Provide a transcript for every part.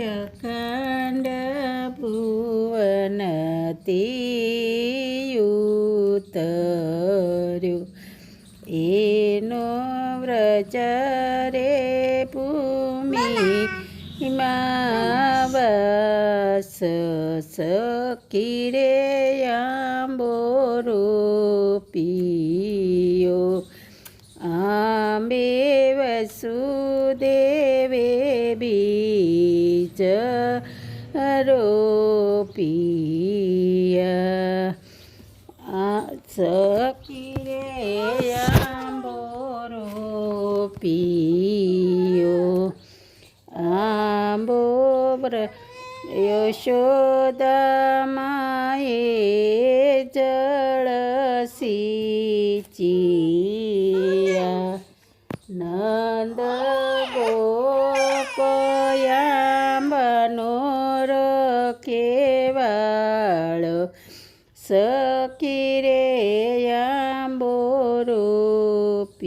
અખંડ ભુવનથી ઉતર્યો એનો વ્રજ રે ભૂમિમાં વાસ સખી રે આંબો રોપ્યો આંબે વસુદેવે બીજ રોપિયા સખી રે આંબો રોપ્યો આંબો યશોદા માએ જળ સિંચ્યા નંદ ગોપયાંબનો રખેવાળ સખી રે આંબો રોપ્યો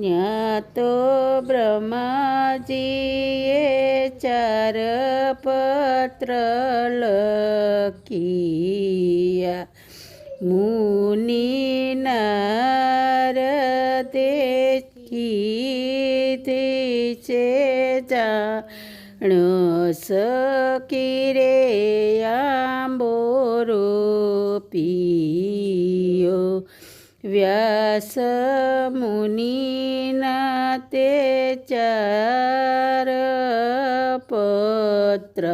ન્યા બ્રહ્માજીએ ચાર પત્ર લખ્યા મુનિ નારદે કીધી છે જાણો સખી રે આંબો રોપ્યો વ્યાસ મુનિના તે ચાર પત્ર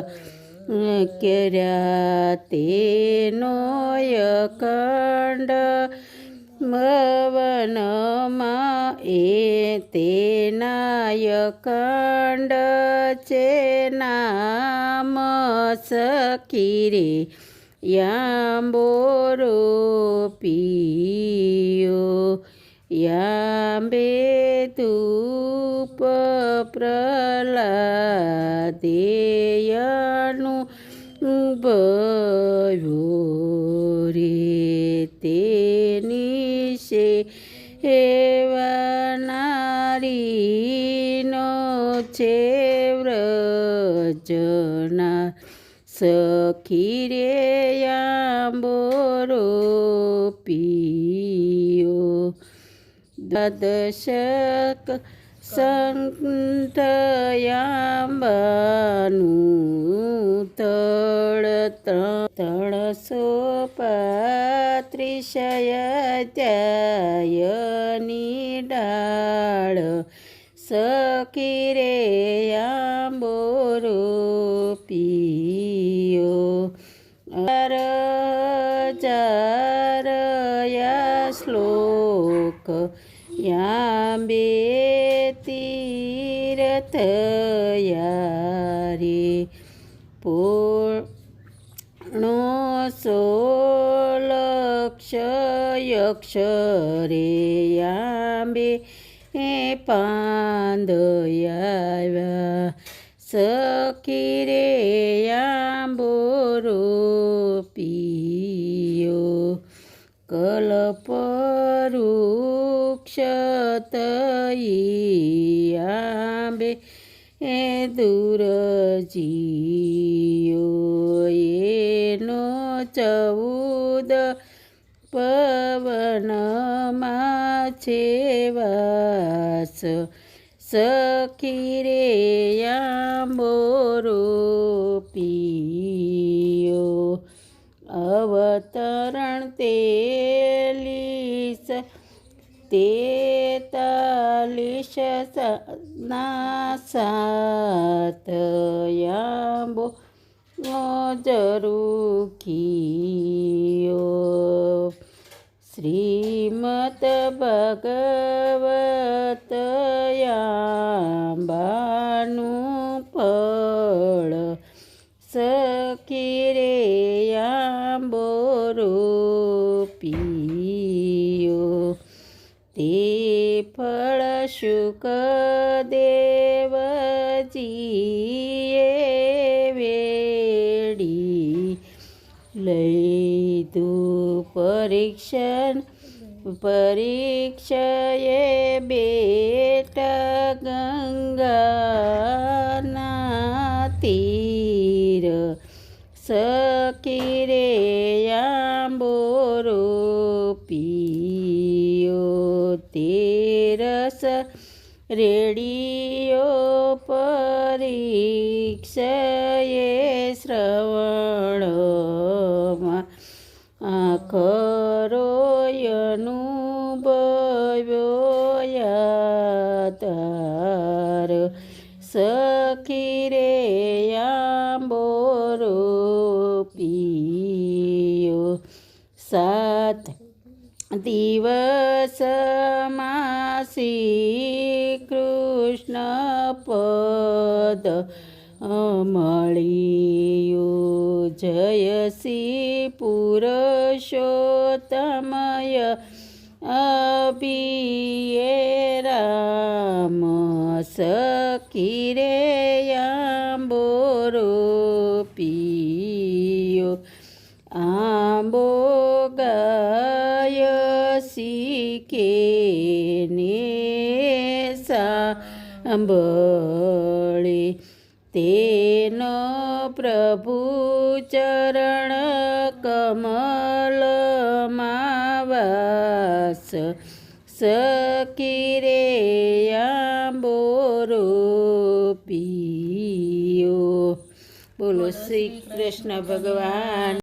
કર્યા તેનો અખંડ ભવનમાં તેના અખંડ છે નામ સખી રે આંબો રોપ્યો યાંબે ધૂપ પ્રહલાદેયનું ભયો રે તેની સેવા નારીનો છે વ્રજના સખી રે આંબો રોપ્યો દશક સંતયાંબાનું તળ 335 અધ્યાયની ડાળ સખી રે આંબો રોપ્યો જારયા શ્લોક યાંબે તીર્થ યારે પૂર્ણો 16 અક્ષરે યાંબે પાંદયાવ્યા સખી રે આંબો રોપ્યો કલ્પવૃક્ષ તઈ આંબે દુરજીયો એનો 14 પવનમાં છે વાસ સખી રે આંબો રોપ્યો અવતરણ 43 ના 7 આંબો જરૂખીયો શ્રીમદ ભગવત આંબાનું ફળ સખી રે આંબો રોપ્યો તે ફળ શુકદેવજીએ વેડી લઈધું પરીક્ષાએ બેટા ગંગા સખી રે આંબો રોપ્યો તે રસ રેડિયો પરીક્ષયે શ્રવણમાં આખરો અનુભવ્યો યાતાર સખી રે આંબો રોપ્યો 7 દિવસમાં શ્રી કૃષ્ણ પદ મળ્યું જય શ્રી પુરુષોત્તમય અભિયે રામ સખી રે આંબો રોપ્યો આંબો ગાય શીખે ને સાંભળે તેનો પ્રભુ ચરણ કમલમાં વાસ સખી રે આંબો રોપ્યો. બોલો શ્રી કૃષ્ણ ભગવાન.